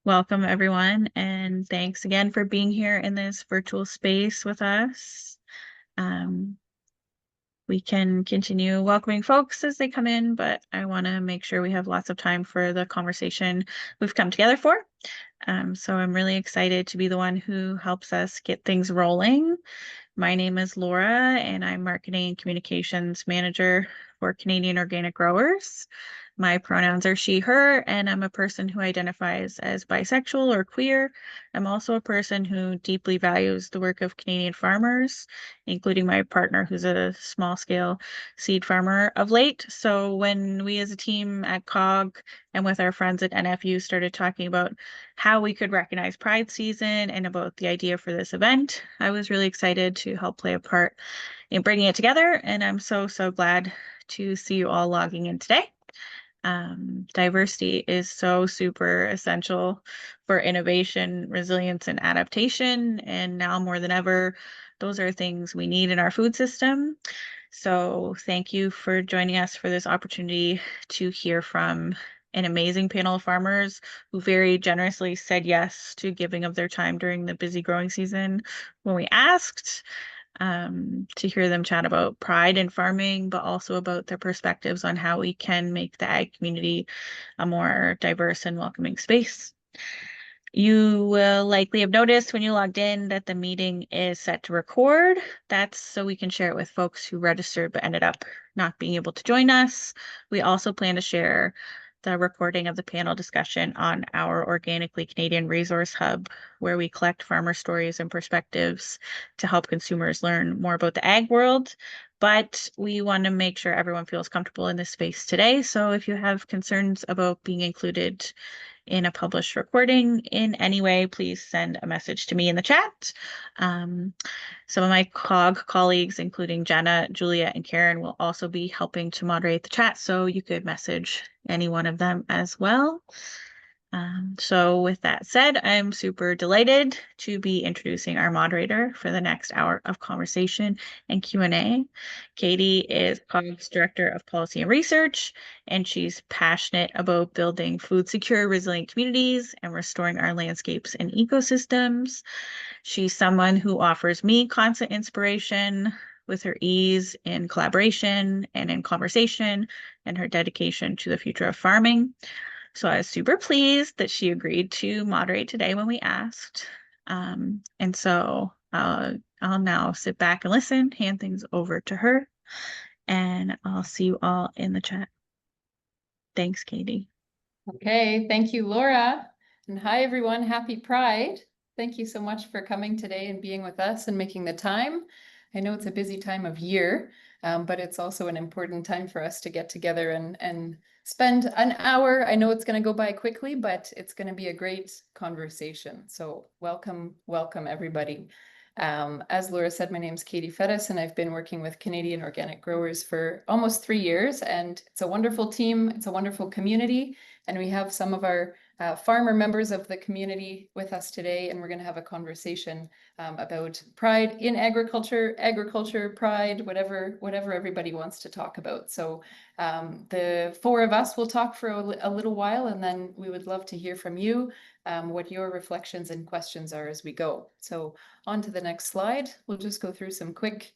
Welcome, everyone, and thanks again for being here in this virtual space with us. We can continue welcoming folks as they come in, but I want to make sure we have lots of time for the conversation we've come together for. So I'm really excited to be the one who helps us get things rolling. My name is Laura, and I'm Marketing and Communications Manager for Canadian Organic Growers. My pronouns are she, her, and I'm a person who identifies as bisexual or queer. I'm also a person who deeply values the work of Canadian farmers, including my partner, who's a small scale seed farmer of late. So when we as a team at COG and with our friends at NFU started talking about how we could recognize Pride season and about the idea for this event, I was really excited to help play a part in bringing it together. And I'm so glad to see you all logging in today. Diversity is so super essential for innovation, resilience, and adaptation. And now more than ever, those are things we need in our food system. So thank you for joining us for this opportunity to hear from an amazing panel of farmers who very generously said yes to giving of their time during the busy growing season when we asked. To hear them chat about pride in farming, but also about their perspectives on how we can make the ag community a more diverse and welcoming space. You will likely have noticed when you logged in that the meeting is set to record. That's so we can share it with folks who registered but ended up not being able to join us. We also plan to share the recording of the panel discussion on our Organically Canadian Resource Hub, where we collect farmer stories and perspectives to help consumers learn more about the ag world. But we want to make sure everyone feels comfortable in this space today. So if you have concerns about being included in a published recording in any way, please send a message to me in the chat. Some of my COG colleagues, including Jenna, Julia, and Karen, will also be helping to moderate the chat, so you could message any one of them as well. So with that said, I'm super delighted to be introducing our moderator for the next hour of conversation and Q&A. Katie is COG's Director of Policy and Research, and she's passionate about building food secure, resilient communities and restoring our landscapes and ecosystems. She's someone who offers me constant inspiration with her ease in collaboration and in conversation and her dedication to the future of farming. So I was super pleased that she agreed to moderate today when we asked. And so I'll now sit back and listen, hand things over to her, and I'll see you all in the chat. Thanks, Katie. Okay, thank you, Laura. And hi, everyone. Happy Pride. Thank you so much for coming today and being with us and making the time. I know it's a busy time of year, but it's also an important time for us to get together and spend an hour. I know it's going to go by quickly, but it's going to be a great conversation. So welcome, everybody. As Laura said, my name is Katie Fettis, and I've been working with Canadian Organic Growers for almost 3 years, and it's a wonderful team. It's a wonderful community, and we have some of our farmer members of the community with us today, and we're going to have a conversation about pride in agriculture, pride, whatever everybody wants to talk about. So the 4 of us will talk for a little while, and then we would love to hear from you what your reflections and questions are as we go. So on to the next slide. We'll just go through some quick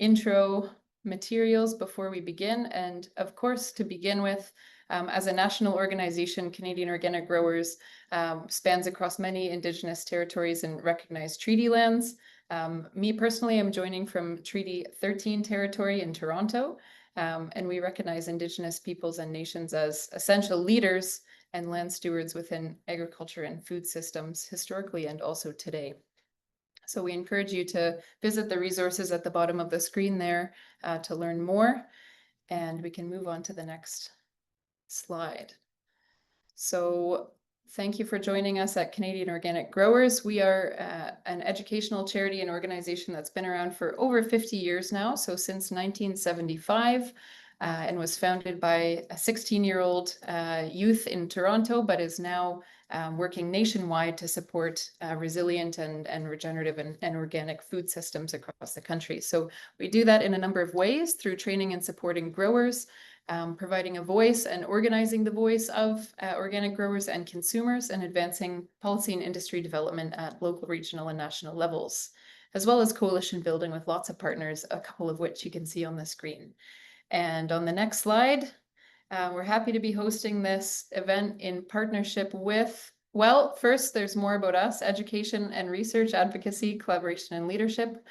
intro materials before we begin. And of course, to begin with, as a national organization, Canadian Organic Growers spans across many Indigenous territories and recognized treaty lands. Me personally, I'm joining from Treaty 13 territory in Toronto, and we recognize Indigenous peoples and nations as essential leaders and land stewards within agriculture and food systems historically and also today. So we encourage you to visit the resources at the bottom of the screen there to learn more, and we can move on to the next slide. So thank you for joining us at Canadian Organic Growers. We are an educational charity and organization that's been around for over 50 years now, so since 1975, and was founded by a 16-year-old youth in Toronto, but is now working nationwide to support resilient and regenerative and organic food systems across the country. So we do that in a number of ways through training and supporting growers, providing a voice and organizing the voice of organic growers and consumers, and advancing policy and industry development at local, regional, and national levels, as well as coalition building with lots of partners, a couple of which you can see on the screen. And on the next slide, we're happy to be hosting this event in partnership with, well, first, there's more about us: education and research, advocacy, collaboration, and leadership,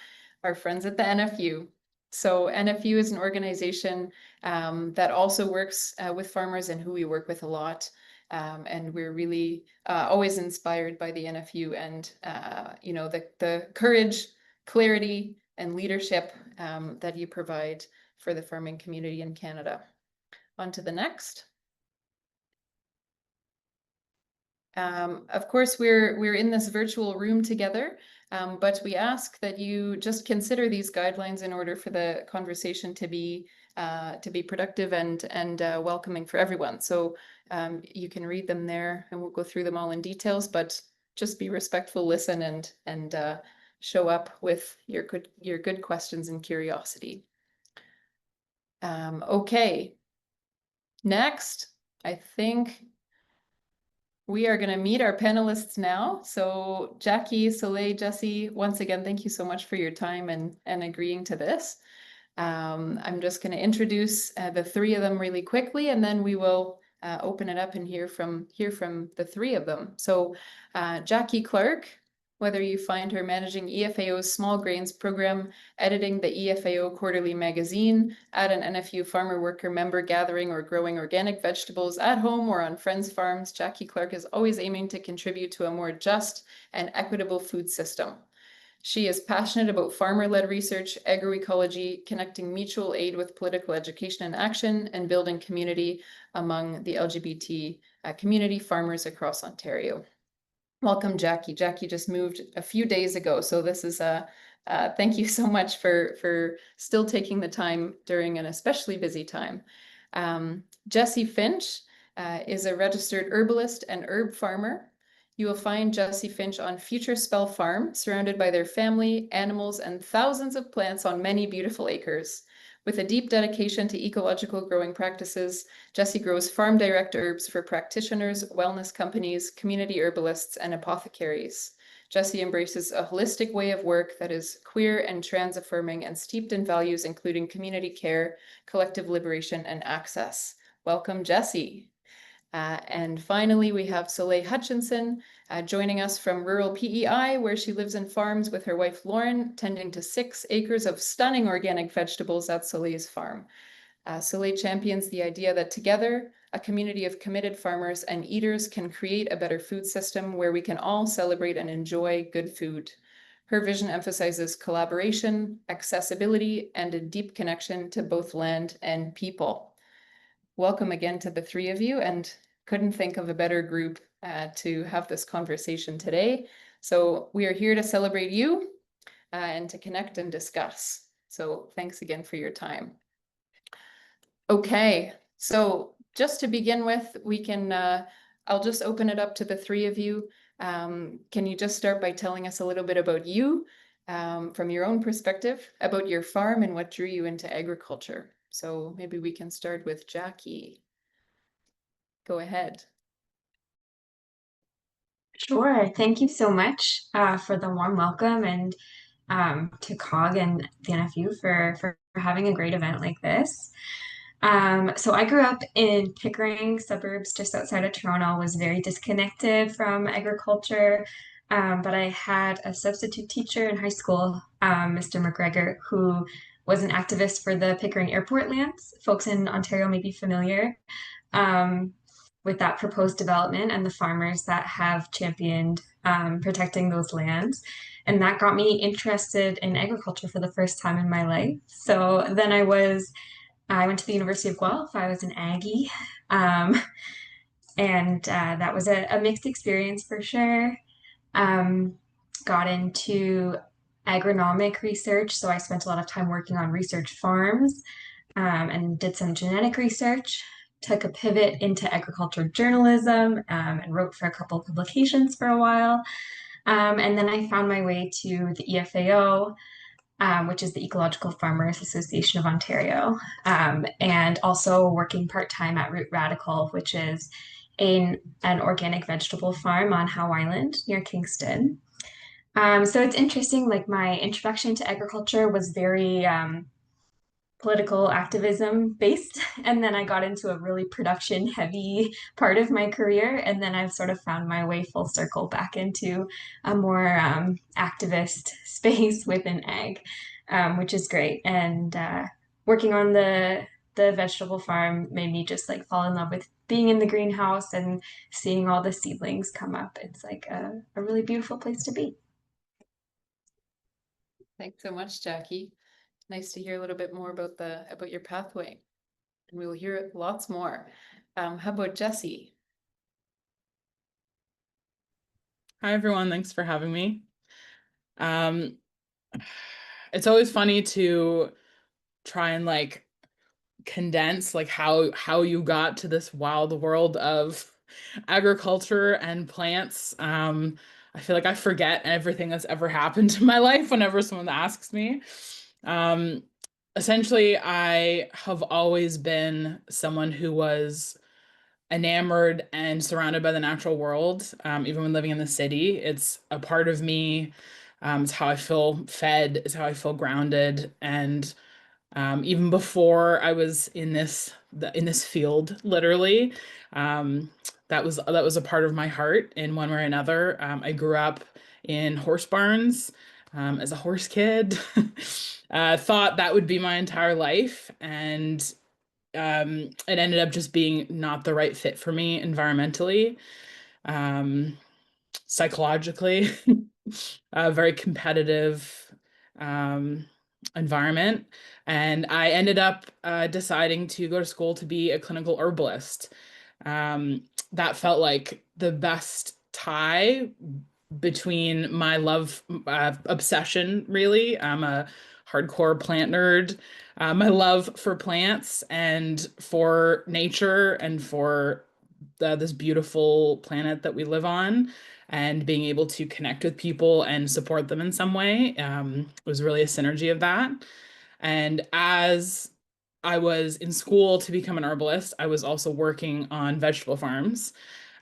our friends at the NFU. So NFU is an organization that also works with farmers and who we work with a lot. And we're really always inspired by the NFU and the courage, clarity, and leadership that you provide for the farming community in Canada. On to the next. Of course, we're in this virtual room together, but we ask that you just consider these guidelines in order for the conversation to be productive and welcoming for everyone. So you can read them there, and we'll go through them all in details. But just be respectful, listen, and show up with your good questions and curiosity. Okay. Next, I think we are going to meet our panelists now. So Jackie, Soleil, Jesse, once again, thank you so much for your time and agreeing to this. I'm just going to introduce the three of them really quickly, and then we will open it up and hear from the three of them. So Jackie Clark, whether you find her managing EFAO's small grains program, editing the EFAO quarterly magazine, at an NFU farmer worker member gathering or growing organic vegetables at home or on friends' farms, Jackie Clark is always aiming to contribute to a more just and equitable food system. She is passionate about farmer-led research, agroecology, connecting mutual aid with political education and action, and building community among the LGBT community farmers across Ontario. Welcome, Jackie. Jackie just moved a few days ago, so this is thank you so much for still taking the time during an especially busy time. Jesse Finch is a registered herbalist and herb farmer. You will find Jesse Finch on Future Spell Farm, surrounded by their family, animals, and thousands of plants on many beautiful acres. With a deep dedication to ecological growing practices, Jesse grows farm direct herbs for practitioners, wellness companies, community herbalists, and apothecaries. Jesse embraces a holistic way of work that is queer and trans affirming and steeped in values including community care, collective liberation, and access. Welcome, Jesse. And finally, we have Soleil Hutchinson joining us from rural PEI, where she lives in farms with her wife Lauren, tending to 6 acres of stunning organic vegetables at Soleil's farm. Soleil champions the idea that together, a community of committed farmers and eaters can create a better food system where we can all celebrate and enjoy good food. Her vision emphasizes collaboration, accessibility, and a deep connection to both land and people. Welcome again to the three of you, and couldn't think of a better group to have this conversation today. So we are here to celebrate you and to connect and discuss. So thanks again for your time. Okay, so just to begin with, we can, I'll just open it up to the three of you. Can you just start by telling us a little bit about you from your own perspective, about your farm and what drew you into agriculture? So maybe we can start with Jackie. Go ahead. Sure. Thank you so much for the warm welcome, and to COG and the NFU for having a great event like this. So I grew up in Pickering, suburbs just outside of Toronto, was very disconnected from agriculture. But I had a substitute teacher in high school, Mr. McGregor, who was an activist for the Pickering Airport lands. Folks in Ontario may be familiar with that proposed development and the farmers that have championed protecting those lands. And that got me interested in agriculture for the first time in my life. So then I went to the University of Guelph. I was an Aggie. And that was a mixed experience for sure. Got into agronomic research. So I spent a lot of time working on research farms and did some genetic research. Took a pivot into agriculture journalism and wrote for a couple of publications for a while. And then I found my way to the EFAO which is the Ecological Farmers Association of Ontario, and also working part-time at Root Radical, which is an organic vegetable farm on Howe Island near Kingston. So it's interesting, like my introduction to agriculture was very political activism based, and then I got into a really production heavy part of my career, and then I've sort of found my way full circle back into a more activist space within ag, which is great. And working on the vegetable farm made me just like fall in love with being in the greenhouse and seeing all the seedlings come up. It's like a really beautiful place to be. Thanks so much, Jackie. Nice to hear a little bit more about your pathway, and we will hear lots more. How about Jessie? Hi, everyone. Thanks for having me. It's always funny to try and like condense like how you got to this wild world of agriculture and plants. I feel like I forget everything that's ever happened in my life whenever someone asks me. Um, Essentially, I have always been someone who was enamored and surrounded by the natural world, even when living in the city. It's a part of me. It's how I feel fed, it's how I feel grounded. And even before I was in this field, literally, that was a part of my heart in one way or another. I grew up in horse barns as a horse kid. Thought that would be my entire life, and it ended up just being not the right fit for me environmentally, um, psychologically, a very competitive um, environment. And I ended up deciding to go to school to be a clinical herbalist. That felt like the best tie between my love obsession, really. I'm a hardcore plant nerd. My love for plants and for nature and for this beautiful planet that we live on, and being able to connect with people and support them in some way was really a synergy of that. And as I was in school to become an herbalist, I was also working on vegetable farms.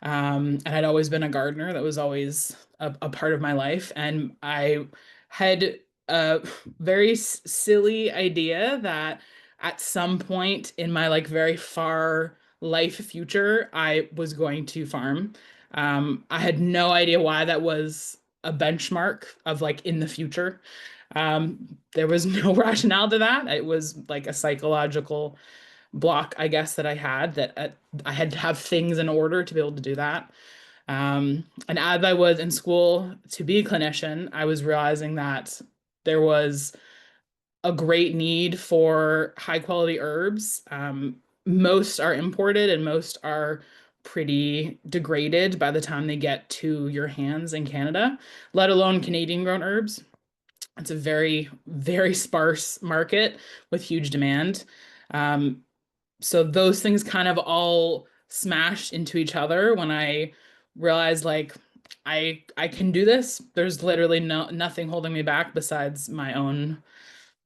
And I'd always been a gardener. That was always a part of my life. And I had a very silly idea that at some point in my like very far life future, I was going to farm. I had no idea why that was a benchmark of like in the future. There was no rationale to that. It was like a psychological block, I guess, that I had, that I had to have things in order to be able to do that. And as I was in school to be a clinician, I was realizing that there was a great need for high quality herbs. Most are imported and most are pretty degraded by the time they get to your hands in Canada, let alone Canadian grown herbs. It's a very, very sparse market with huge demand. Um, so those things kind of all smashed into each other when I realized like I can do this. There's literally nothing holding me back besides my own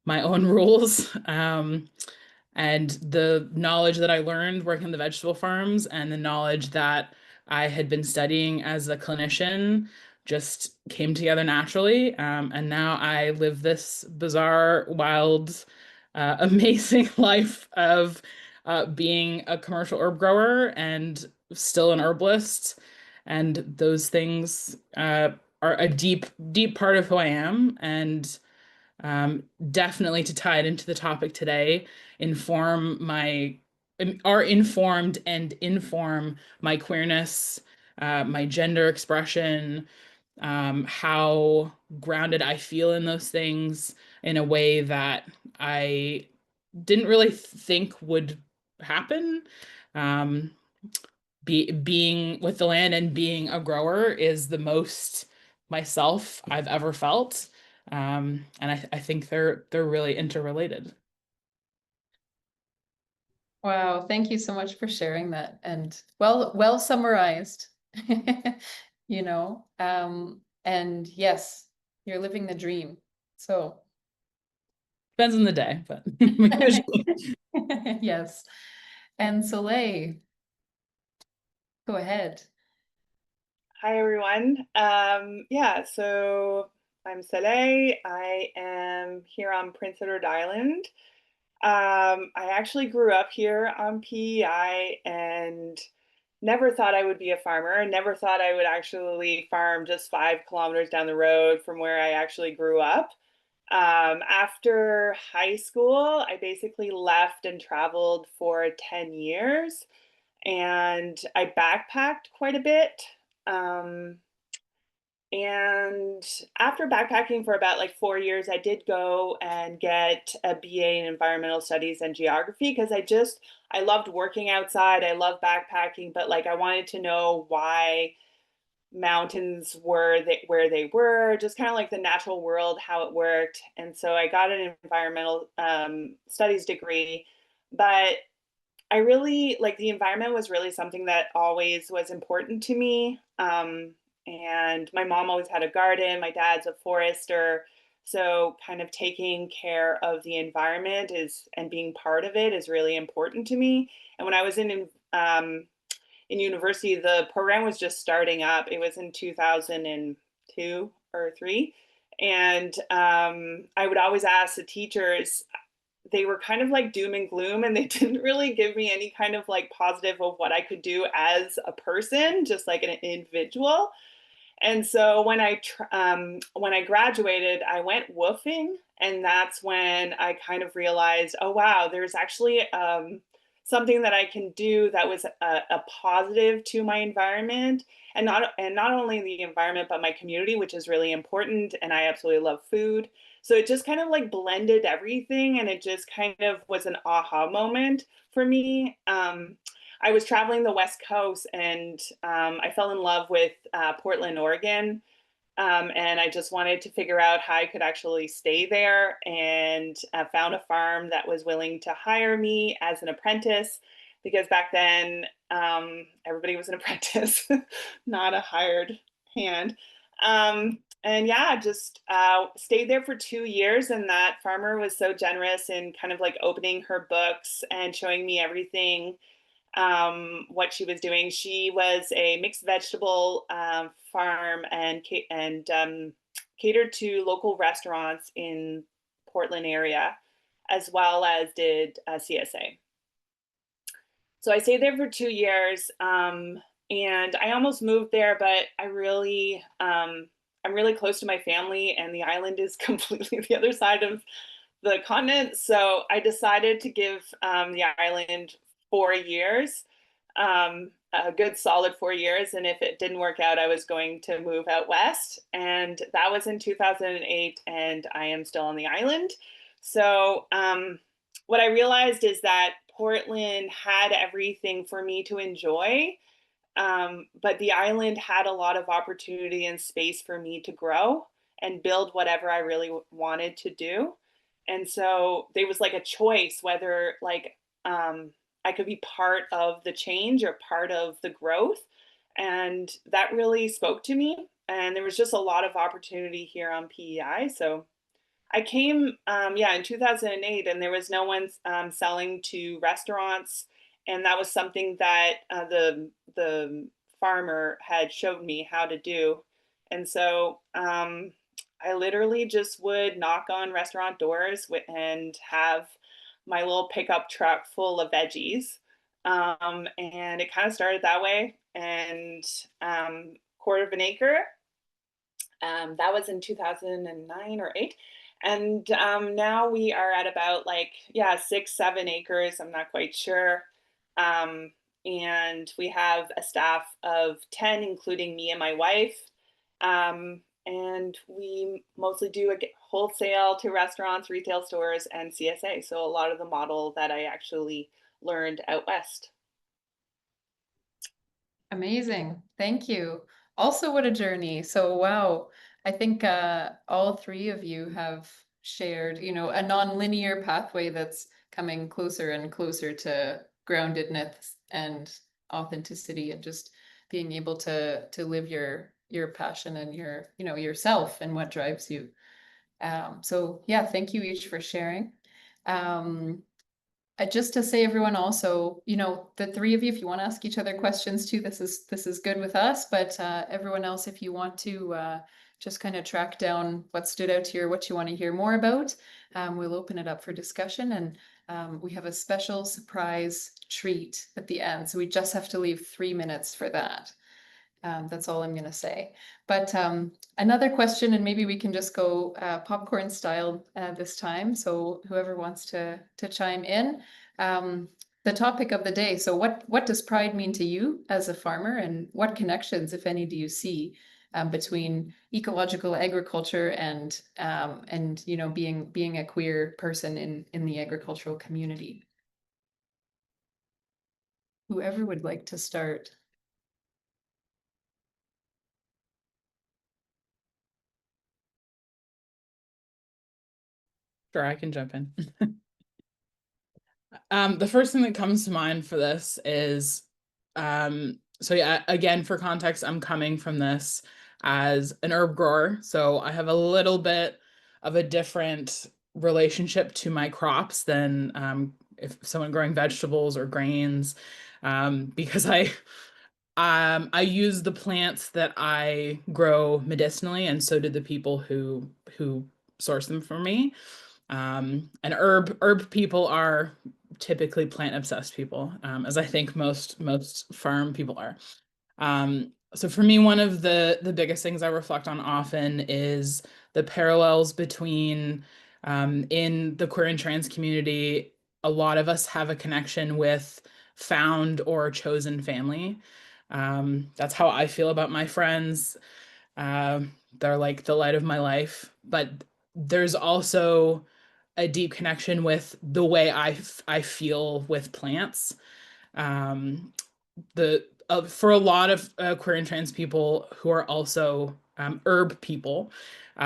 rules. And the knowledge that I learned working the vegetable farms and the knowledge that I had been studying as a clinician just came together naturally. And now I live this bizarre, wild, amazing life of being a commercial herb grower and still an herbalist. And those things are a deep, deep part of who I am. And definitely, to tie it into the topic today, inform my are informed and inform my queerness, my gender expression, how grounded I feel in those things in a way that I didn't really think would happen. Um, being with the land and being a grower is the most myself I've ever felt. And I think they're really interrelated. Wow, thank you so much for sharing that, and well summarized. You know, and yes, you're living the dream. So Depends on the day, but usually. Yes. And Soleil, go ahead. Hi, everyone. Yeah, so I'm Saleh. I am here on Prince Edward Island. I actually grew up here on PEI and never thought I would be a farmer. Never thought I would actually farm just 5 kilometers down the road from where I actually grew up. After high school, I basically left and traveled for 10 years and I backpacked quite a bit. Um, and after backpacking for about like 4 years, I did go and get a BA in environmental studies and geography because I loved working outside. I love backpacking, but like I wanted to know why mountains were where they were, just kind of like the natural world, how it worked. And so I got an environmental studies degree, but I really like the environment was really something that always was important to me. And my mom always had a garden. My dad's a forester. So kind of taking care of the environment is and being part of it is really important to me. And when I was in university, the program was just starting up. It was in 2002 or three. And I would always ask the teachers, they were kind of like doom and gloom and they didn't really give me any kind of like positive of what I could do as a person, just like an individual. And so when I graduated, I went woofing, and that's when I kind of realized, oh wow, there's actually something that I can do that was a positive to my environment, and not only the environment but my community, which is really important. And I absolutely love food, so it just kind of like blended everything, and it just kind of was an aha moment for me. I was traveling the West Coast and I fell in love with Portland, Oregon. And I just wanted to figure out how I could actually stay there and found a farm that was willing to hire me as an apprentice because back then everybody was an apprentice, not a hired hand. And yeah, just stayed there for 2 years. And that farmer was so generous in kind of like opening her books and showing me everything what she was doing. She was a mixed vegetable farm and catered to local restaurants in Portland area, as well as did CSA. So I stayed there for 2 years, and I almost moved there, but I'm really close to my family, and the island is completely the other side of the continent. So I decided to give the island 4 years, a good solid 4 years. And if it didn't work out, I was going to move out west. And that was in 2008, and I am still on the island. So what I realized is that Portland had everything for me to enjoy, but the island had a lot of opportunity and space for me to grow and build whatever I really wanted to do. And so there was like a choice whether like I could be part of the change or part of the growth. And that really spoke to me. And there was just a lot of opportunity here on PEI. So I came, yeah, in 2008, and there was no one selling to restaurants, and that was something that the farmer had showed me how to do, and so I literally just would knock on restaurant doors and have my little pickup truck full of veggies, and it kind of started that way, and quarter of an acre. That was in 2009 or 8. And now we are at about like, yeah, 6, 7 acres. I'm not quite sure. Um, and we have a staff of 10, including me and my wife. And we mostly do a wholesale to restaurants, retail stores, and CSA. So a lot of the model that I actually learned out west. Amazing. Thank you. Also, what a journey. So, wow. I think all three of you have shared, a non-linear pathway that's coming closer and closer to groundedness and authenticity and just being able to live your passion and yourself and what drives you. So yeah, thank you each for sharing. Just to say, everyone, also, you know, the three of you, if you want to ask each other questions too, this is good with us. But everyone else, if you want to just kind of track down what stood out to you or what you want to hear more about, we'll open it up for discussion. And we have a special surprise treat at the end, so we just have to leave 3 minutes for that. That's all I'm going to say. But another question, and maybe we can just go popcorn style this time. So whoever wants to chime in, the topic of the day. So what does pride mean to you as a farmer, and what connections, if any, do you see between ecological agriculture and you know, being a queer person in the agricultural community? Whoever would like to start. Sure, I can jump in. The first thing that comes to mind for this is, so yeah, again, for context, I'm coming from this as an herb grower. So I have a little bit of a different relationship to my crops than if someone growing vegetables or grains, because I use the plants that I grow medicinally, and so do the people who source them for me. And herb people are typically plant obsessed people, as I think most farm people are. So for me, one of the biggest things I reflect on often is the parallels between in the queer and trans community. A lot of us have a connection with found or chosen family. That's how I feel about my friends. They're like the light of my life, but there's also a deep connection with the way I feel with plants. Um, the For a lot of queer and trans people who are also herb people,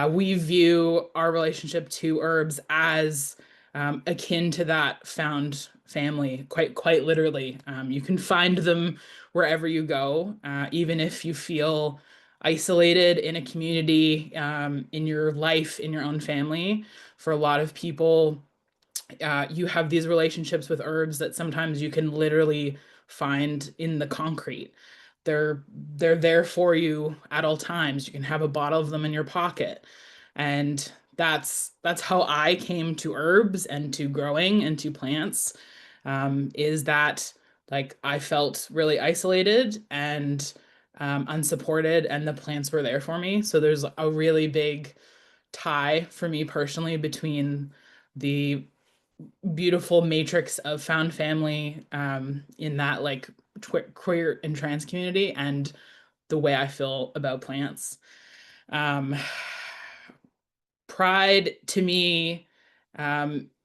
we view our relationship to herbs as akin to that found family, quite literally. You can find them wherever you go, even if you feel isolated in a community, in your life, in your own family. For a lot of people, you have these relationships with herbs that sometimes you can literally find in the concrete. They're there for you at all times. You can have a bottle of them in your pocket. And that's how I came to herbs and to growing and to plants, is that like I felt really isolated and unsupported, and the plants were there for me. So there's a really big tie for me personally between the beautiful matrix of found family, in that like queer and trans community, and the way I feel about plants. Um, Pride to me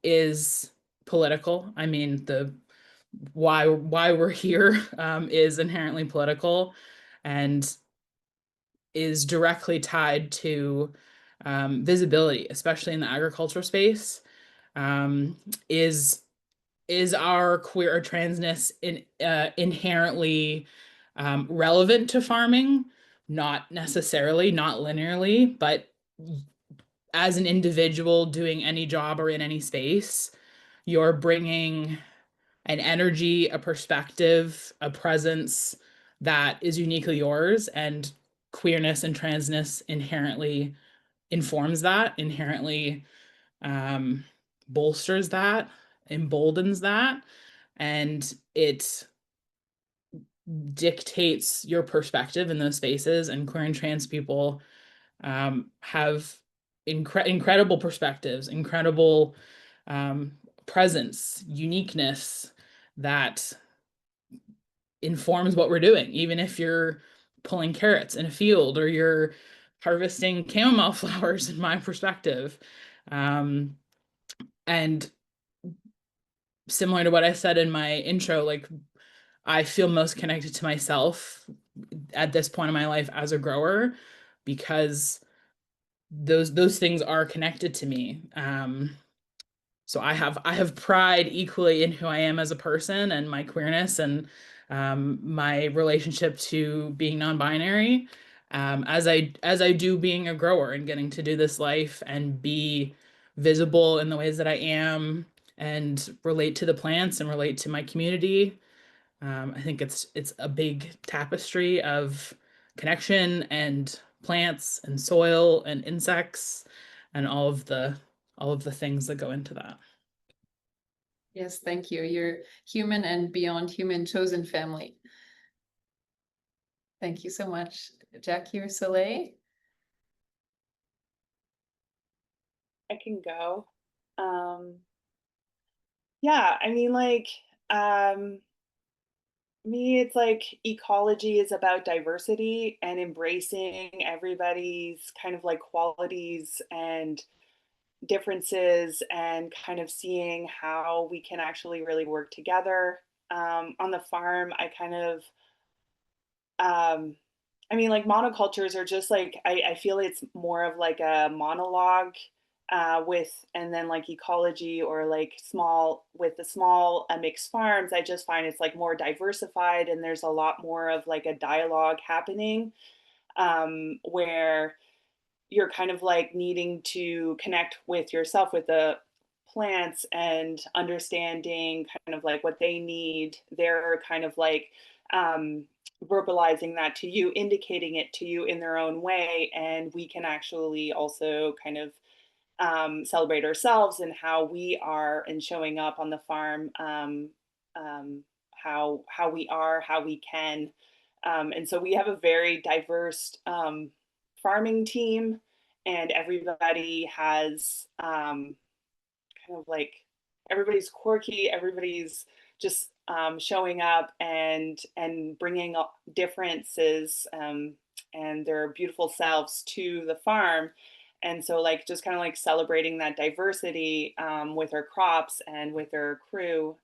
is political. I mean, the why we're here is inherently political, and is directly tied to visibility, especially in the agriculture space. Um, is our queer or transness inherently relevant to farming? Not necessarily, not linearly, but as an individual doing any job or in any space, you're bringing an energy, a perspective, a presence that is uniquely yours, and queerness and transness inherently informs that, inherently bolsters that, emboldens that, and it dictates your perspective in those spaces. And queer and trans people have incredible perspectives, incredible presence, uniqueness that informs what we're doing, even if you're pulling carrots in a field or you're harvesting chamomile flowers, in my perspective. And similar to what I said in my intro, like I feel most connected to myself at this point in my life as a grower, because those things are connected to me. So I have pride equally in who I am as a person and my queerness, and my relationship to being non-binary, as I do being a grower and getting to do this life and be visible in the ways that I am and relate to the plants and relate to my community. I think it's a big tapestry of connection and plants and soil and insects and all of the things that go into that. Yes, thank you. You're human and beyond human chosen family. Thank you so much, Jackie or Soleil. I can go. Yeah, I mean, like, me, it's like ecology is about diversity and embracing everybody's kind of like qualities and differences and kind of seeing how we can actually really work together. On the farm, um, I mean, like monocultures are just like, I feel it's more of like a monologue and then like ecology or like with the small mixed farms, I just find it's like more diversified and there's a lot more of like a dialogue happening where you're kind of like needing to connect with yourself with the plants and understanding kind of like what they need. They're kind of like um, verbalizing that to you, indicating it to you in their own way. And we can actually also kind of celebrate ourselves and how we are and showing up on the farm, how we are, how we can. And so we have a very diverse farming team, and everybody has kind of like everybody's quirky, everybody's just showing up and bringing up differences and their beautiful selves to the farm. And so like just kind of like celebrating that diversity with our crops and with our crew.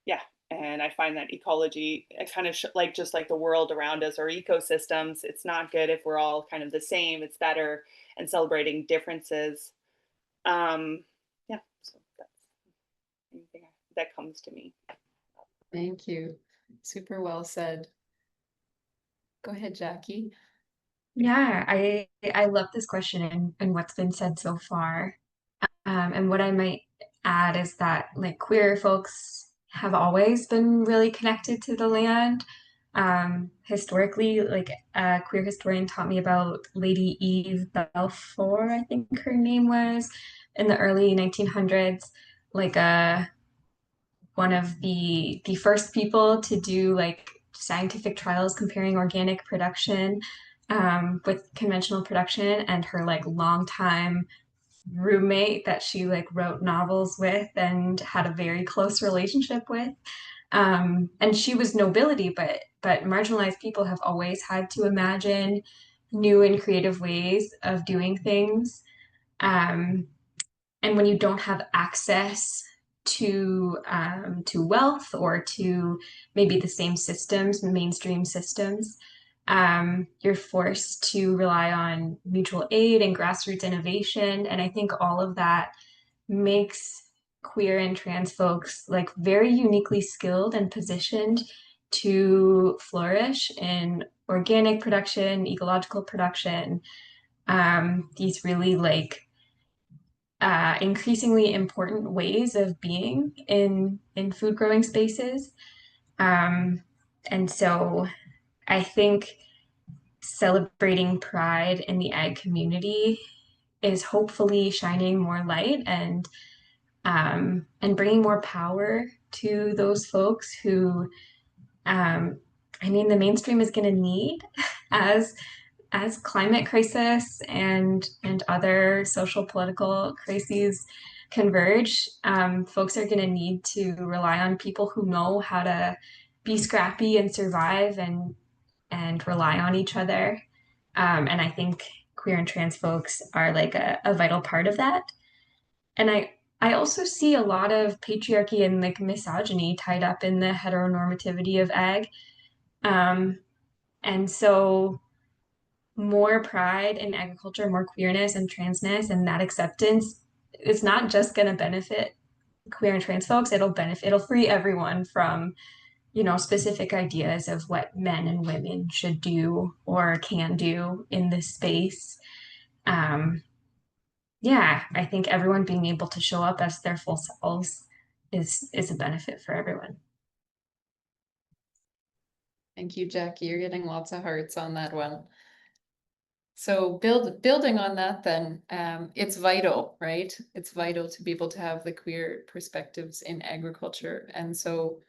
Yeah, and I find that ecology kind of like just like the world around us, our ecosystems, it's not good if we're all kind of the same. It's better and celebrating differences. um yeah, so that's anything that comes to me. Thank you. Super well said. Go ahead, Jackie. Yeah, I love this question and what's been said so far. And what I might add is that like queer folks have always been really connected to the land. Historically, like a queer historian taught me about Lady Eve Balfour, I think her name was, in the early 1900s, like one of the first people to do like scientific trials comparing organic production with conventional production, and her like longtime roommate that she like wrote novels with and had a very close relationship with. And she was nobility, but marginalized people have always had to imagine new and creative ways of doing things. Um, and when you don't have access to wealth or to maybe the same systems, mainstream systems, you're forced to rely on mutual aid and grassroots innovation. And I think all of that makes queer and trans folks like very uniquely skilled and positioned to flourish in organic production, ecological production, these really like increasingly important ways of being in food growing spaces. And so I think celebrating pride in the ag community is hopefully shining more light and bringing more power to those folks who, I mean, the mainstream is going to need as climate crisis and other social political crises converge. Folks are going to need to rely on people who know how to be scrappy and survive and rely on each other. And I think queer and trans folks are like a vital part of that. And I also see a lot of patriarchy and like misogyny tied up in the heteronormativity of ag. And so more pride in agriculture, more queerness and transness, and that acceptance is not just going to benefit queer and trans folks. It'll free everyone from, specific ideas of what men and women should do or can do in this space. Yeah, I think everyone being able to show up as their full selves is a benefit for everyone. Thank you, Jackie. You're getting lots of hearts on that one. So building on that then, it's vital, right? It's vital to be able to have the queer perspectives in agriculture. And so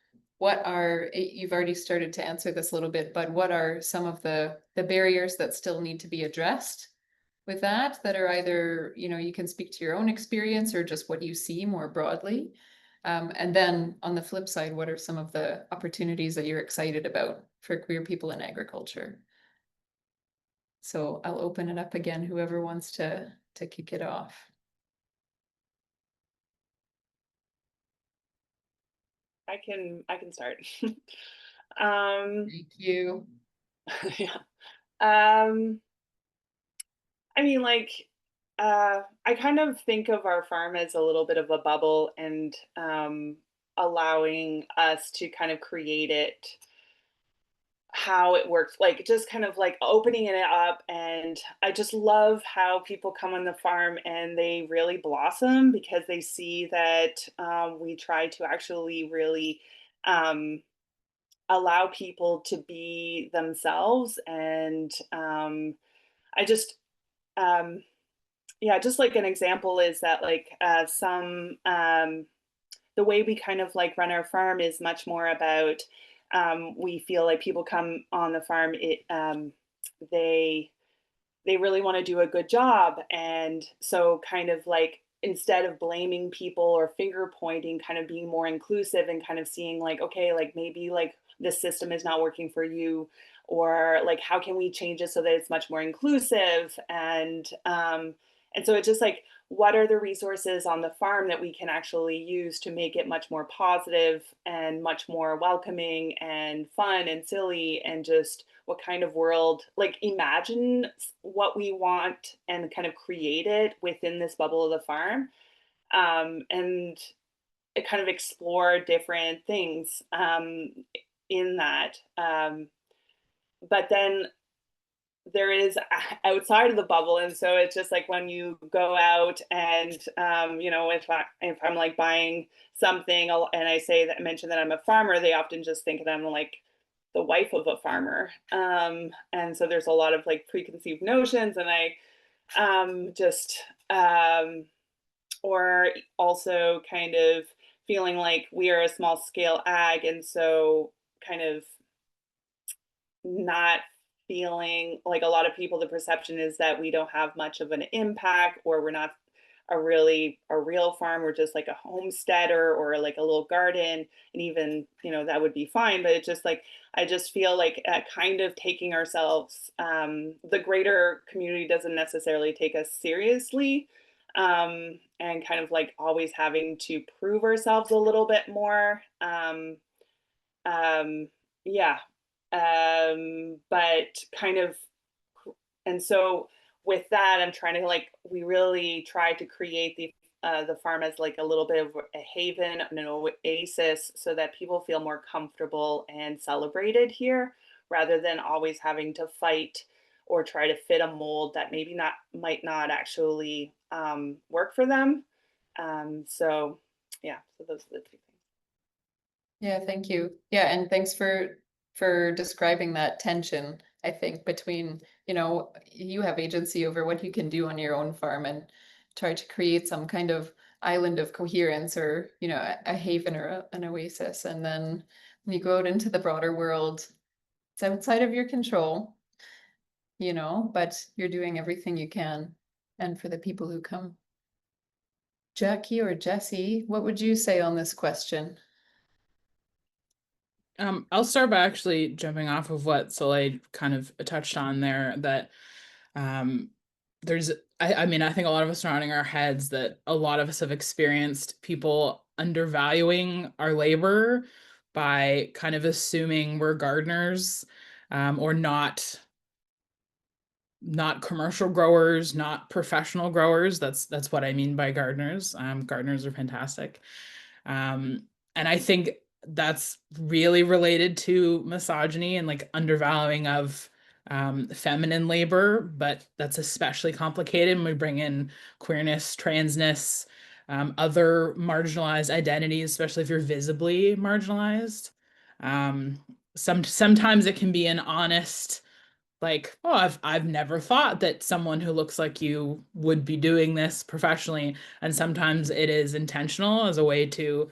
you've already started to answer this a little bit, but what are some of the barriers that still need to be addressed with that are either, you can speak to your own experience or just what you see more broadly? And then on the flip side, what are some of the opportunities that you're excited about for queer people in agriculture? So I'll open it up again, whoever wants to kick it off. I can start. Thank you. Yeah. I mean, like, I kind of think of our farm as a little bit of a bubble, and allowing us to kind of create it how it works, like just kind of like opening it up. And I just love how people come on the farm and they really blossom because they see that we try to actually really um, allow people to be themselves. And I just yeah, just like an example is that like the way we kind of like run our farm is much more about we feel like people come on the farm, they they really want to do a good job. And so kind of like instead of blaming people or finger pointing, kind of being more inclusive and kind of seeing like, okay, like maybe like this system is not working for you, or like how can we change it so that it's much more inclusive. And so it's just like, what are the resources on the farm that we can actually use to make it much more positive and much more welcoming and fun and silly, and just what kind of world, like imagine what we want and kind of create it within this bubble of the farm. And kind of explore different things in that. But then there is outside of the bubble, and so it's just like when you go out and if I'm like buying something and I mention that I'm a farmer, they often just think that I'm like the wife of a farmer. And so there's a lot of like preconceived notions, and I just or also kind of feeling like we are a small scale ag, and so kind of not feeling like a lot of people, the perception is that we don't have much of an impact, or we're not a real farm. We're just like a homesteader or like a little garden. And even that would be fine, but it's just like I just feel like kind of taking ourselves, the greater community doesn't necessarily take us seriously, and kind of like always having to prove ourselves a little bit more. Um, yeah. But kind of, and so with that, I'm trying to like, we really try to create the farm as like a little bit of a haven, an oasis, so that people feel more comfortable and celebrated here, rather than always having to fight or try to fit a mold that might not actually work for them. So yeah, so those are the two things. Yeah, thank you. Yeah, and thanks for describing that tension, I think, between, you have agency over what you can do on your own farm and try to create some kind of island of coherence, or, a haven or an oasis. And then when you go out into the broader world, it's outside of your control, but you're doing everything you can. And for the people who come. Jackie or Jesse, what would you say on this question? I'll start by actually jumping off of what Soleil kind of touched on there, that there's, I mean, I think a lot of us are nodding our heads that a lot of us have experienced people undervaluing our labor by kind of assuming we're gardeners, or not commercial growers, not professional growers. That's what I mean by gardeners. Gardeners are fantastic. And I think that's really related to misogyny and like undervaluing of feminine labor, but that's especially complicated when we bring in queerness, transness, other marginalized identities, especially if you're visibly marginalized. Sometimes it can be an honest, like, oh, I've never thought that someone who looks like you would be doing this professionally. And sometimes it is intentional as a way to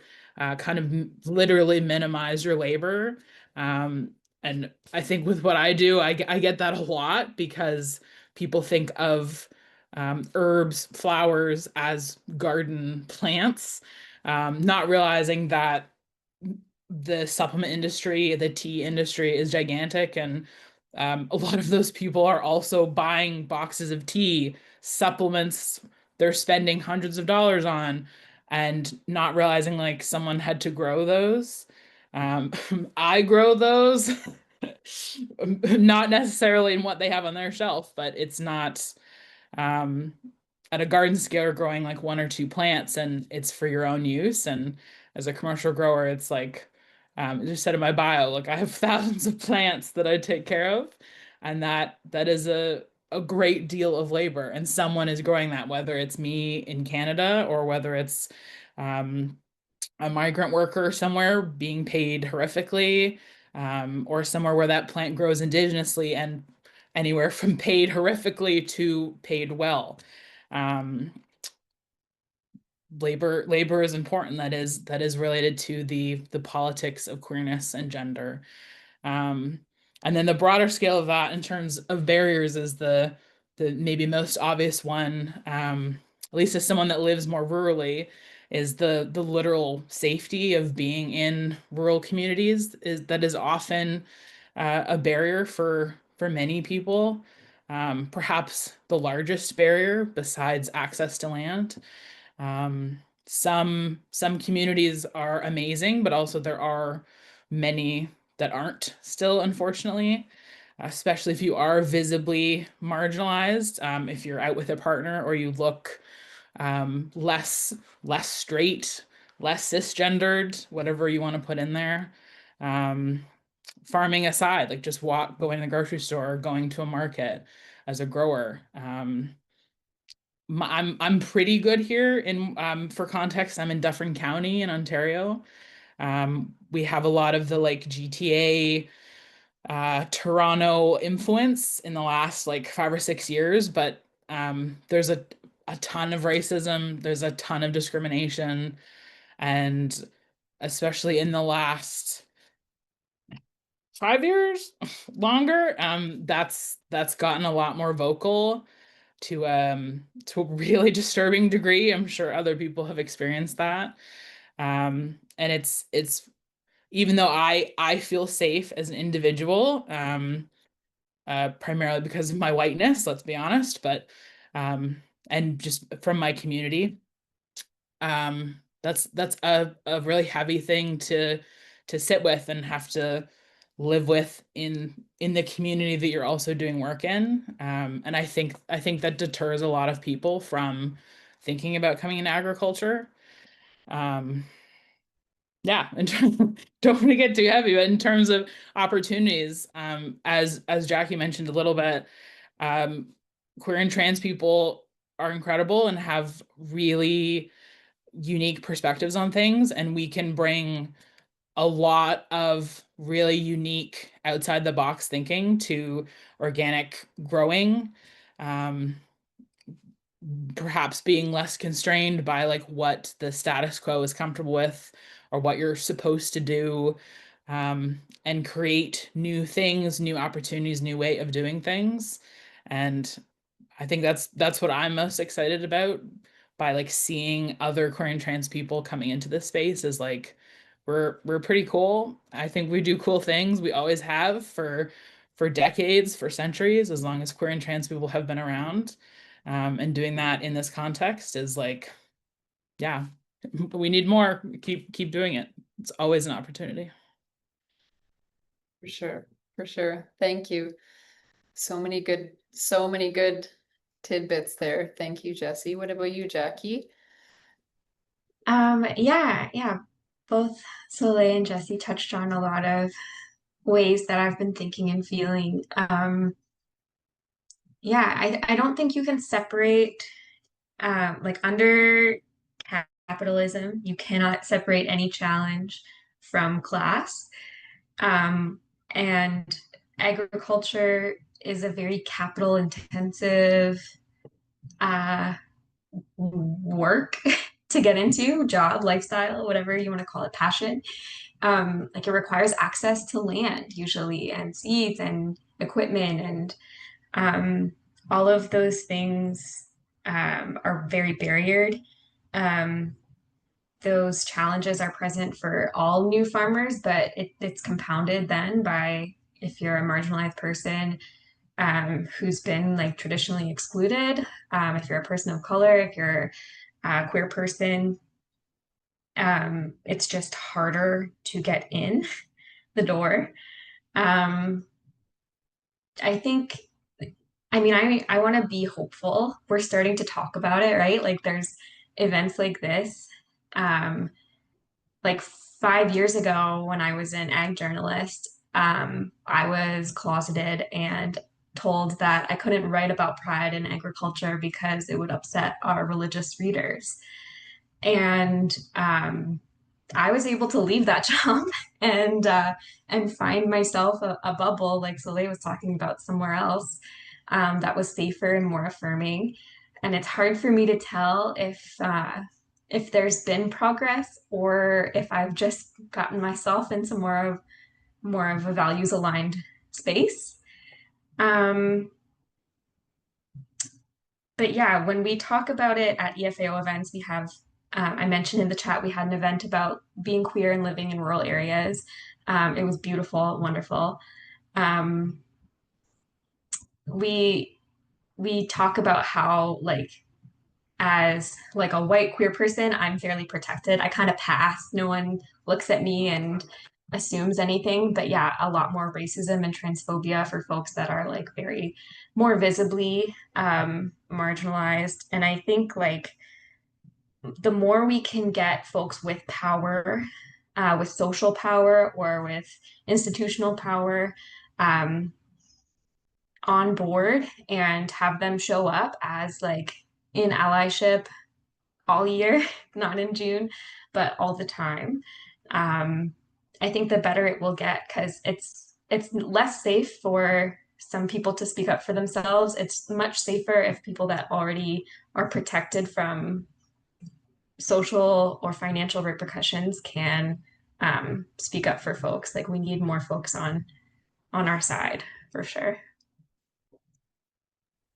kind of literally minimize your labor. And I think with what I do, I get that a lot because people think of herbs, flowers as garden plants, not realizing that the supplement industry, the tea industry is gigantic, and a lot of those people are also buying boxes of tea, supplements they're spending hundreds of dollars on, and not realizing like someone had to grow those. Um, I grow those, not necessarily in what they have on their shelf, but it's not um, at a garden scale, you're growing like one or two plants and it's for your own use. And as a commercial grower, it's like, it just said in my bio, like I have thousands of plants that I take care of. And that is a great deal of labor. And someone is growing that, whether it's me in Canada or whether it's um, a migrant worker somewhere being paid horrifically, or somewhere where that plant grows indigenously and anywhere from paid horrifically to paid well. Um, labor is important. That is related to the politics of queerness and gender. Um, and then the broader scale of that in terms of barriers is the maybe most obvious one, at least as someone that lives more rurally, is the literal safety of being in rural communities is often a barrier for many people. Perhaps the largest barrier besides access to land. Some communities are amazing, but also there are many that aren't still, unfortunately, especially if you are visibly marginalized. If you're out with a partner or you look less straight, less cisgendered, whatever you want to put in there. Um, Farming aside, like just going to the grocery store, going to a market as a grower. I'm pretty good here in for context, I'm in Dufferin County in Ontario. We have a lot of the like GTA Toronto influence in the last like 5 or 6 years, but there's a ton of racism, there's a ton of discrimination, and especially in the last 5 years, longer, that's gotten a lot more vocal to a really disturbing degree. I'm sure other people have experienced that. And it's even though I feel safe as an individual, primarily because of my whiteness, let's be honest, but and just from my community, that's a really heavy thing to sit with and have to live with in the community that you're also doing work in. And I think that deters a lot of people from thinking about coming into agriculture. Um, yeah, and don't want to get too heavy, but in terms of opportunities, as Jackie mentioned a little bit, um, queer and trans people are incredible and have really unique perspectives on things, and we can bring a lot of really unique outside the box thinking to organic growing. Um, Perhaps being less constrained by like what the status quo is comfortable with or what you're supposed to do, and create new things, new opportunities, new way of doing things. And I think that's what I'm most excited about by like seeing other queer and trans people coming into this space is like we're pretty cool. I think we do cool things. We always have for decades, for centuries, as long as queer and trans people have been around. And doing that in this context is like, yeah, we need more. Keep doing it. It's always an opportunity. For sure. For sure. Thank you. So many good tidbits there. Thank you, Jesse. What about you, Jackie? Yeah. both Soleil and Jesse touched on a lot of ways that I've been thinking and feeling. Yeah, I don't think you can separate, like under capitalism, you cannot separate any challenge from class. And agriculture is a very capital intensive work to get into, job, lifestyle, whatever you want to call it, passion. Like it requires access to land usually, and seeds and equipment, and all of those things are very barriered. Those challenges are present for all new farmers, but it's compounded then by if you're a marginalized person who's been like traditionally excluded, if you're a person of color, if you're a queer person, it's just harder to get in the door. I think, I mean, I want to be hopeful. We're starting to talk about it, right? Like there's events like this. Like 5 years ago when I was an ag journalist, I was closeted and told that I couldn't write about pride in agriculture because it would upset our religious readers. And I was able to leave that job and find myself a bubble, like Soleil was talking about, somewhere else that was safer and more affirming. And it's hard for me to tell if there's been progress or if I've just gotten myself into more of a values aligned space. But yeah, when we talk about it at EFAO events, we have, I mentioned in the chat, we had an event about being queer and living in rural areas. It was beautiful, wonderful. We talk about how like as like a white queer person, I'm fairly protected. I kind of pass. No one looks at me and assumes anything. But yeah, a lot more racism and transphobia for folks that are like very more visibly marginalized. And I think like the more we can get folks with power, with social power or with institutional power, on board and have them show up as like in allyship all year, not in June, but all the time. I think the better it will get because it's less safe for some people to speak up for themselves. It's much safer if people that already are protected from social or financial repercussions can speak up for folks. Like we need more folks on our side for sure.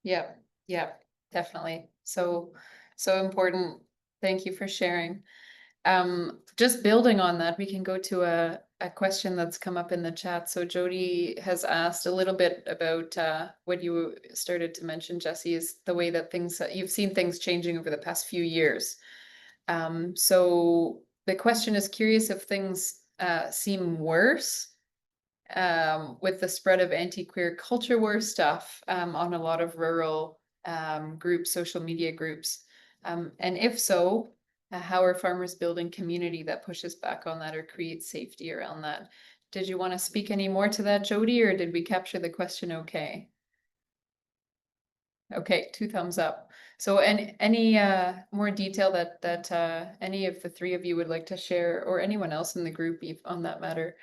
Yep, yep, definitely. So important. Thank you for sharing. Just building on that, we can go to a question that's come up in the chat. So Jody has asked a little bit about what you started to mention, Jesse, is the way that you've seen things changing over the past few years. So the question is curious if things seem worse with the spread of anti-queer culture war stuff on a lot of rural groups, social media groups. And if so, how are farmers building community that pushes back on that or creates safety around that? Did you want to speak any more to that, Jody, or did we capture the question okay? Okay, 2 thumbs up. So any more detail that any of the 3 of you would like to share, or anyone else in the group on that matter,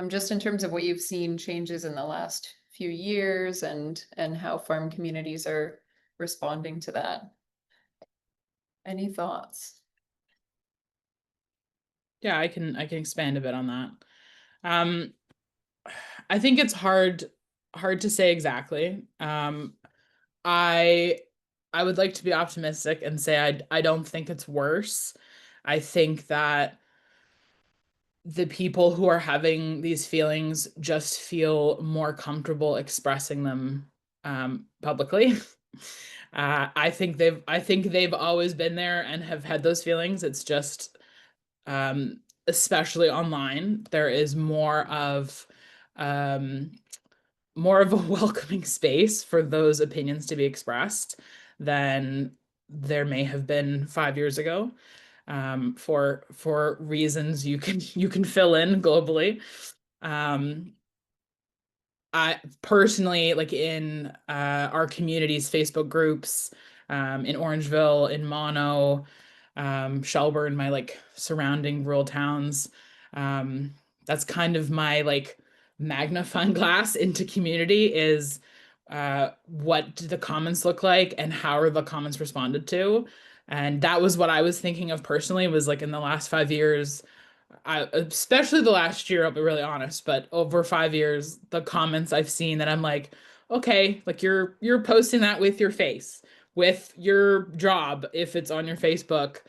just in terms of what you've seen changes in the last few years and how farm communities are responding to that. Any thoughts? Yeah, I can expand a bit on that. I think it's hard to say exactly. I would like to be optimistic and say I don't think it's worse. I think that the people who are having these feelings just feel more comfortable expressing them publicly. I think they've always been there and have had those feelings. It's just especially online, there is more of a welcoming space for those opinions to be expressed than there may have been 5 years ago. for reasons you can fill in globally. I personally, like in our community's Facebook groups, in Orangeville, in Mono, Shelburne, my like surrounding rural towns. That's kind of my like magnifying glass into community is what do the comments look like and how are the comments responded to? And that was what I was thinking of personally, was like in the last 5 years, especially the last year, I'll be really honest, but over 5 years, the comments I've seen that I'm like, okay, like you're posting that with your face, with your job, if it's on your Facebook,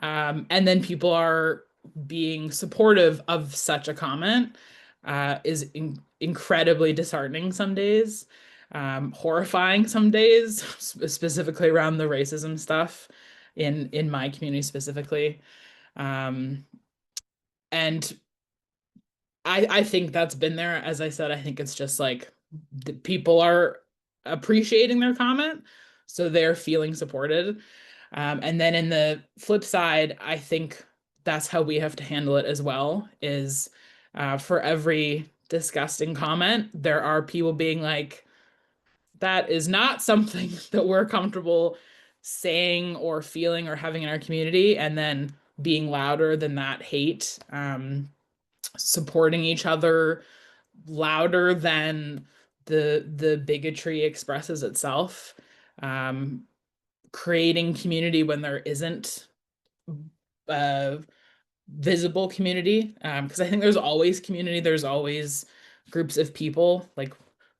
and then people are being supportive of such a comment, is incredibly disheartening some days, horrifying some days, specifically around the racism stuff in my community specifically. Um, and I think that's been there. As I said, I think it's just like the people are appreciating their comment, so they're feeling supported. And then in the flip side, I think that's how we have to handle it as well, is for every disgusting comment, there are people being like, that is not something that we're comfortable saying or feeling or having in our community, and then being louder than that hate, supporting each other louder than the bigotry expresses itself, um, creating community when there isn't uh, visible community, because I think there's always community, there's always groups of people, like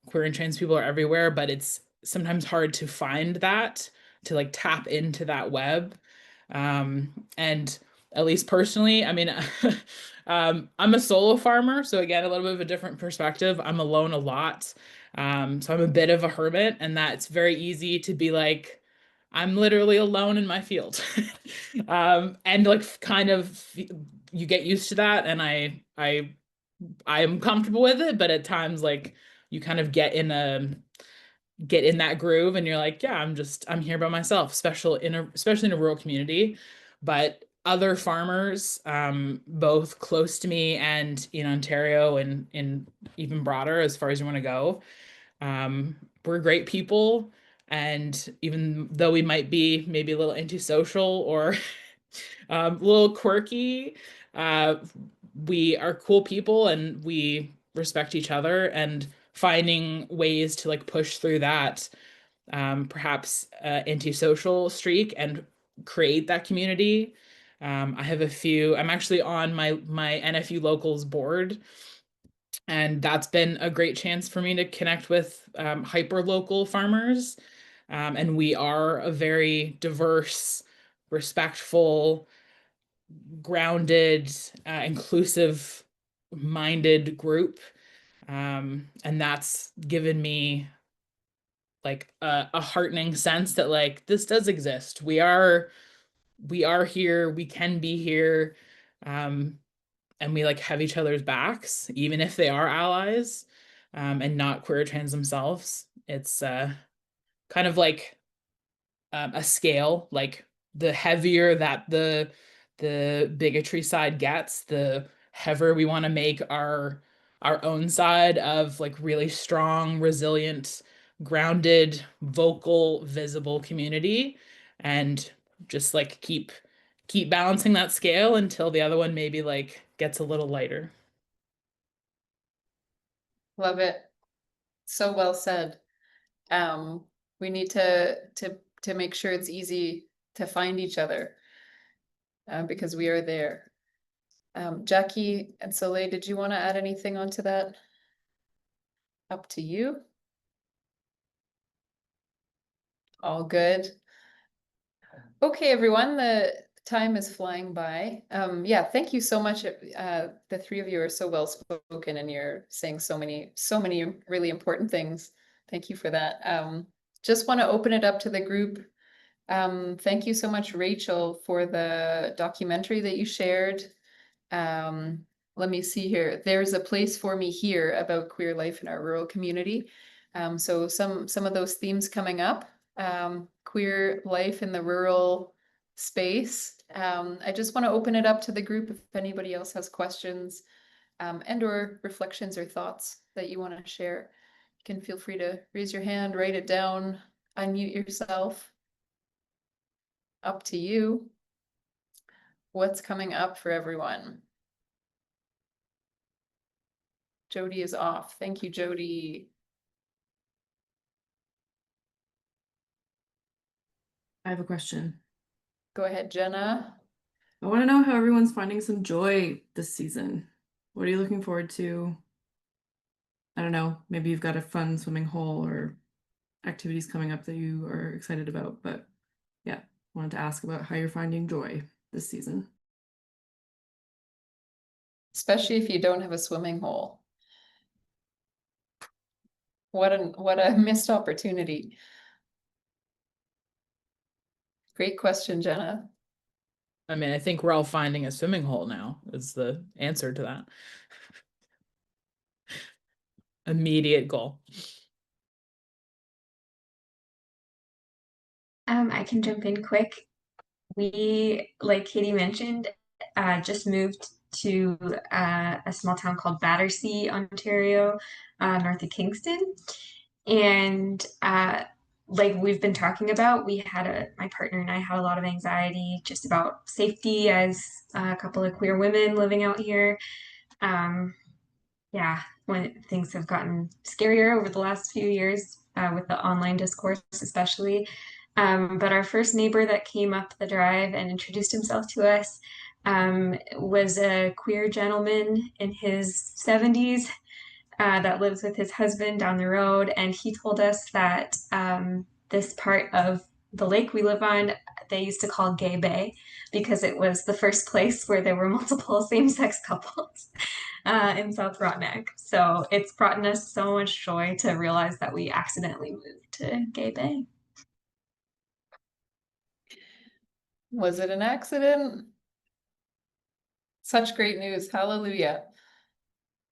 queer and trans people are everywhere, but it's sometimes hard to find that, to like tap into that web. And at least personally, I mean, I'm a solo farmer, so again, a little bit of a different perspective. I'm alone a lot. So I'm a bit of a hermit, and that's very easy to be like, I'm literally alone in my field. And like kind of you get used to that, and I am comfortable with it, but at times like you kind of get in that groove and you're like, yeah, I'm here by myself, especially in a rural community. But other farmers, both close to me and in Ontario and in even broader as far as you want to go, we're great people. And even though we might be maybe a little antisocial or a little quirky, uh, we are cool people and we respect each other, and finding ways to like push through that, perhaps antisocial streak and create that community. I have a few, I'm actually on my NFU locals board, and that's been a great chance for me to connect with hyper local farmers. And we are a very diverse, respectful, grounded, inclusive minded group. And that's given me like a heartening sense that like this does exist. We are here, we can be here. And we like have each other's backs, even if they are allies, and not queer or trans themselves. It's kind of like a scale, like the heavier that the bigotry side gets, the heavier we want to make our own side of like really strong, resilient, grounded, vocal, visible community, and just like keep balancing that scale until the other one maybe like gets a little lighter. Love it. So well said. We need to make sure it's easy to find each other, because we are there. Jackie and Soleil, did you want to add anything onto that? Up to you. All good. Okay, everyone, the time is flying by. Yeah, thank you so much. The three of you are so well spoken and you're saying so many really important things. Thank you for that. Just want to open it up to the group. Thank you so much, Rachel, for the documentary that you shared. Let me see here. There's a place for me here about queer life in our rural community. So some of those themes coming up. Queer life in the rural space. I just want to open it up to the group if anybody else has questions and or reflections or thoughts that you want to share. You can feel free to raise your hand, write it down, unmute yourself. Up to you. What's coming up for everyone? Jody is off. Thank you, Jody. I have a question. Go ahead, Jenna. I want to know how everyone's finding some joy this season. What are you looking forward to? I don't know, maybe you've got a fun swimming hole or activities coming up that you are excited about, but yeah, wanted to ask about how you're finding joy this season. Especially if you don't have a swimming hole. What a missed opportunity. Great question, Jenna. I mean, I think we're all finding a swimming hole now is the answer to that. Immediate goal. I can jump in quick. We, like Katie mentioned, just moved to a small town called Battersea, Ontario, north of Kingston. And like we've been talking about, my partner and I had a lot of anxiety just about safety as a couple of queer women living out here. Yeah, when things have gotten scarier over the last few years with the online discourse, especially. But our first neighbor that came up the drive and introduced himself to us was a queer gentleman in his 70s that lives with his husband down the road. And he told us that this part of the lake we live on, they used to call Gay Bay because it was the first place where there were multiple same-sex couples in South Frontenac. So it's brought us so much joy to realize that we accidentally moved to Gay Bay. Was it an accident? Such great news. Hallelujah.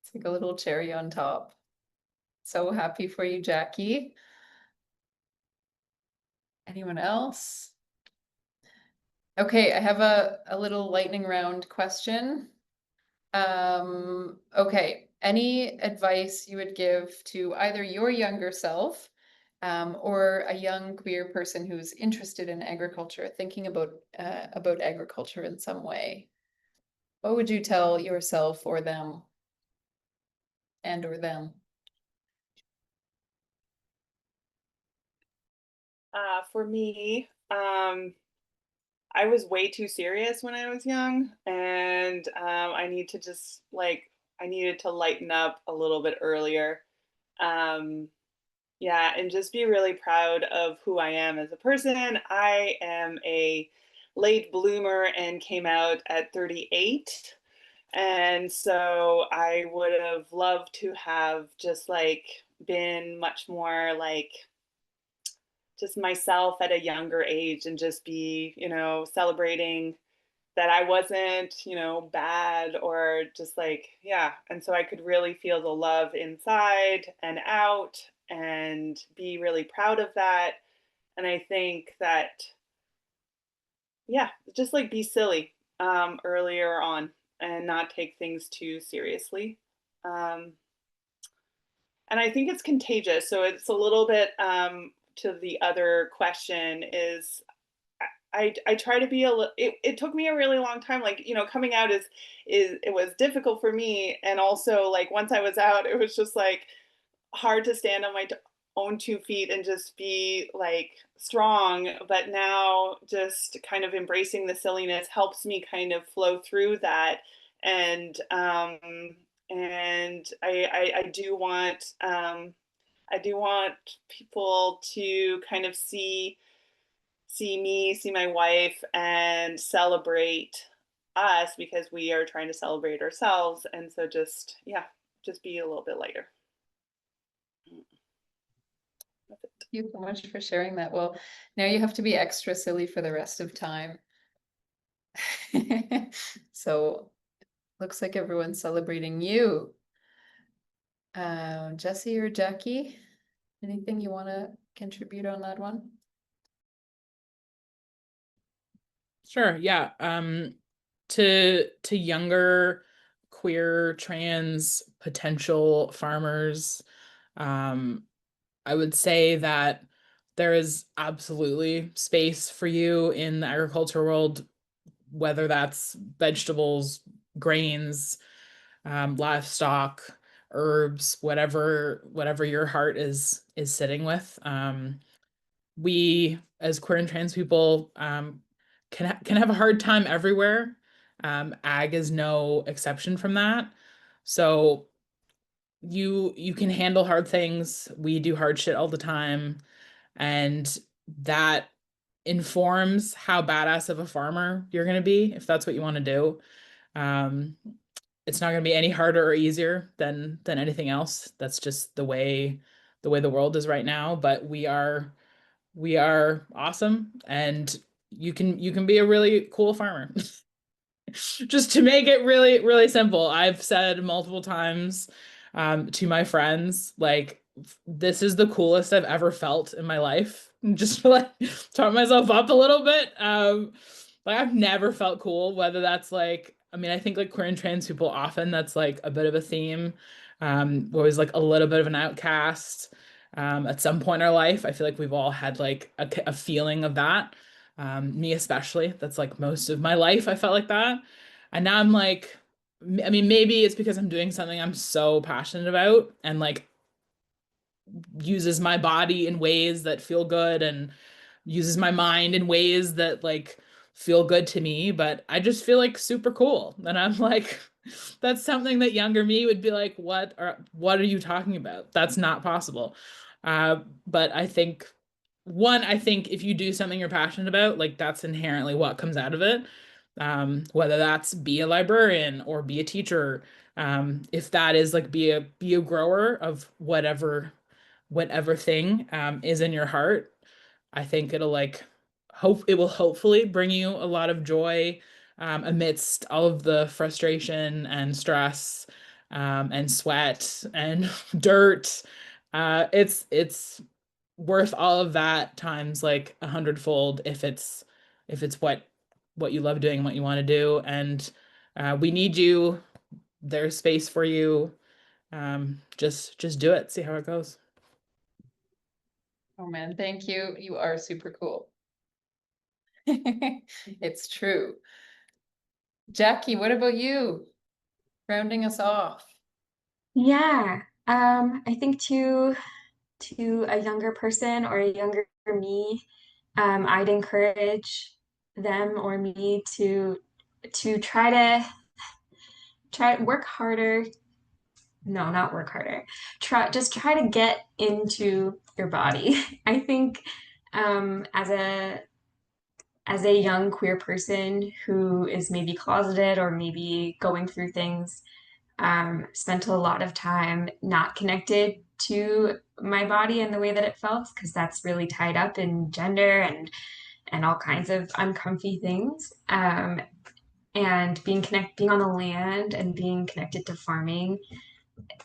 It's like a little cherry on top. So happy for you, Jackie. Anyone else? Okay, I have a little lightning round question. Okay, any advice you would give to either your younger self or a young queer person who's interested in agriculture, thinking about agriculture in some way? What would you tell yourself or them and or them? For me, I was way too serious when I was young, and I need to just I needed to lighten up a little bit earlier. Um, yeah, and just be really proud of who I am as a person. I am a late bloomer and came out at 38. And so I would have loved to have just been much more just myself at a younger age and just be, celebrating that I wasn't, bad or just yeah. And so I could really feel the love inside and out and be really proud of that. And I think that, yeah, just be silly earlier on and not take things too seriously. Um, and I think it's contagious. So it's a little bit to the other question is I try to be it took me a really long time. Coming out is it was difficult for me. And also once I was out, it was just hard to stand on my own 2 feet and just be strong. But now just kind of embracing the silliness helps me kind of flow through that. And I do want people to kind of see me, see my wife, and celebrate us because we are trying to celebrate ourselves. And so just, yeah, just be a little bit lighter. Thank you so much for sharing that. Well, now you have to be extra silly for the rest of time. So looks like everyone's celebrating you. Jesse or Jackie, anything you want to contribute on that one? Sure. Yeah. To younger queer, trans potential farmers, I would say that there is absolutely space for you in the agriculture world, whether that's vegetables, grains, livestock, herbs, whatever your heart is sitting with. We as queer and trans people can have a hard time everywhere. Ag is no exception from that. So you can handle hard things. We do hard shit all the time, and that informs how badass of a farmer you're going to be if that's what you want to do. Um, it's not going to be any harder or easier than anything else. That's just the way the world is right now. But we are awesome, and you can be a really cool farmer. Just to make it really, really simple, I've said multiple times to my friends, like, this is the coolest I've ever felt in my life. Just to like talk myself up a little bit. Like I've never felt cool, whether that's like, I mean, I think like queer and trans people often that's like a bit of a theme. We're always like a little bit of an outcast. At some point in our life, I feel like we've all had like a feeling of that. Me especially, that's like most of my life I felt like that. And now I'm like, I mean, maybe it's because I'm doing something I'm so passionate about and like uses my body in ways that feel good and uses my mind in ways that like feel good to me, but I just feel like super cool. And I'm like, that's something that younger me would be like, what are you talking about? That's not possible. But I think if you do something you're passionate about, like that's inherently what comes out of it. Whether that's be a librarian or be a teacher, if that is like be a grower of whatever thing is in your heart, I think it'll like it will hopefully bring you a lot of joy amidst all of the frustration and stress and sweat and dirt. It's worth all of that times like 100-fold if it's what you love doing, what you want to do, and we need you. There's space for you. Just do it. See how it goes. Oh man, thank you. You are super cool. It's true. Jackie, what about you? Rounding us off. Yeah, I think to a younger person or a younger me, I'd encourage them or me to try work harder. No, not work harder. Try to get into your body. I think as a young queer person who is maybe closeted or maybe going through things, spent a lot of time not connected to my body and the way that it felt because that's really tied up in gender and all kinds of uncomfy things. And being on the land and being connected to farming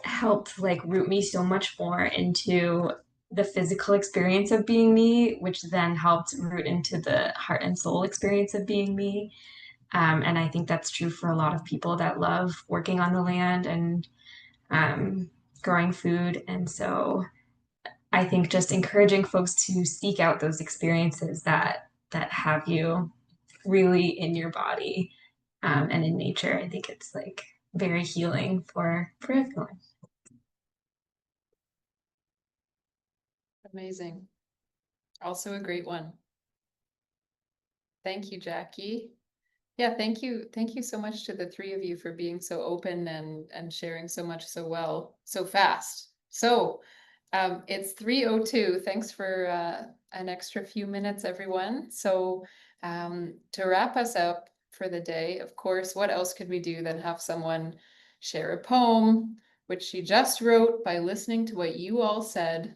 helped like root me so much more into the physical experience of being me, which then helped root into the heart and soul experience of being me. And I think that's true for a lot of people that love working on the land and growing food. And so I think just encouraging folks to seek out those experiences that have you really in your body and in nature. I think it's like very healing for everyone. Amazing. Also a great one. Thank you, Jackie. Yeah, thank you. Thank you so much to the three of you for being so open and sharing so much so well, so fast. So it's 3:02. Thanks for an extra few minutes, everyone. So to wrap us up for the day, of course, what else could we do than have someone share a poem, which she just wrote by listening to what you all said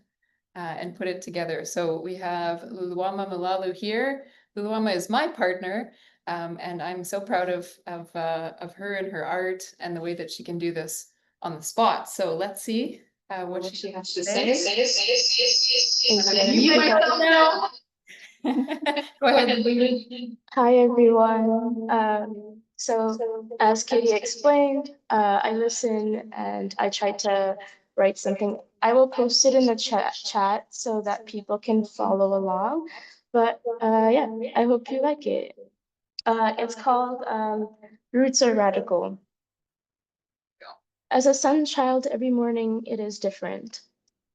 and put it together. So we have Luluama Malalu here. Luluama is my partner, and I'm so proud of her and her art and the way that she can do this on the spot. So let's see what she has to say. I'm gonna mute myself now. Go ahead, Lulu. Hi everyone. So as Katie explained, I listen and I tried to write something. I will post it in the chat so that people can follow along. But yeah, I hope you like it. It's called Roots Are Radical. As a sun child, every morning it is different.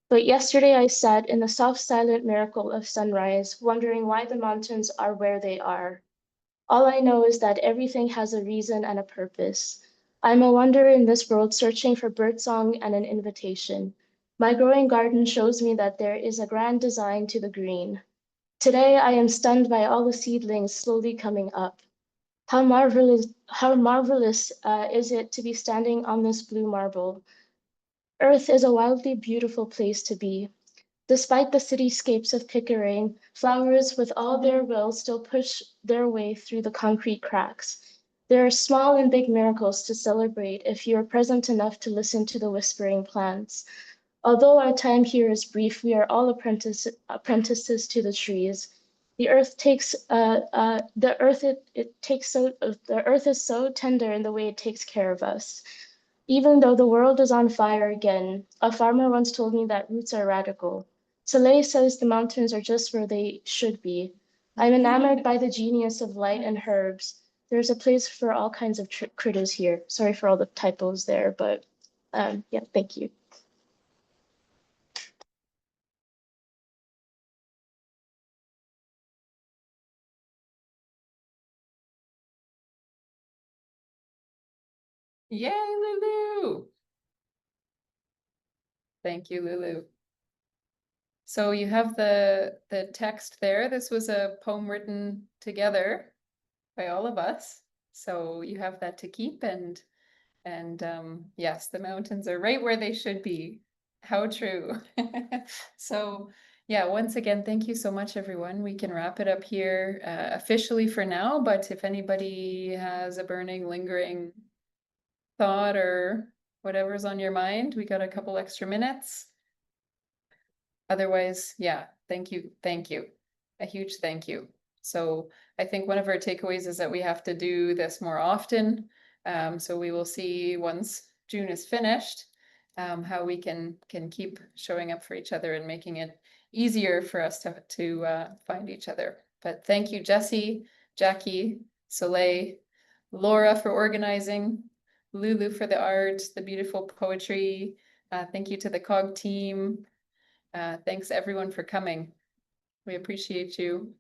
But yesterday I sat in the soft, silent miracle of sunrise, wondering why the mountains are where they are. All I know is that everything has a reason and a purpose. I'm a wanderer in this world searching for birdsong and an invitation. My growing garden shows me that there is a grand design to the green. Today I am stunned by all the seedlings slowly coming up. How marvelous is it to be standing on this blue marble. Earth is a wildly beautiful place to be. Despite the cityscapes of Pickering, flowers with all their will still push their way through the concrete cracks. There are small and big miracles to celebrate if you are present enough to listen to the whispering plants. Although our time here is brief, we are all apprentices to the trees. The earth takes the earth it takes so the earth is so tender in the way it takes care of us. Even though the world is on fire again, a farmer once told me that roots are radical. Soleil says the mountains are just where they should be. I'm enamored by the genius of light and herbs. There's a place for all kinds of critters here. Sorry for all the typos there, but yeah, thank you. Yay, Lulu. Thank you, Lulu. So you have the text there. This was a poem written together by all of us. So you have that to keep and yes, the mountains are right where they should be. How true. So yeah, once again, thank you so much, everyone. We can wrap it up here officially for now, but if anybody has a burning, lingering thought or whatever's on your mind, we got a couple extra minutes. Otherwise, yeah, thank you. A huge thank you. So I think one of our takeaways is that we have to do this more often. So we will see once June is finished, how we can keep showing up for each other and making it easier for us to find each other. But thank you, Jessie, Jackie, Soleil, Laura for organizing, Lulu for the art, the beautiful poetry. Thank you to the COG team. Thanks everyone for coming. We appreciate you.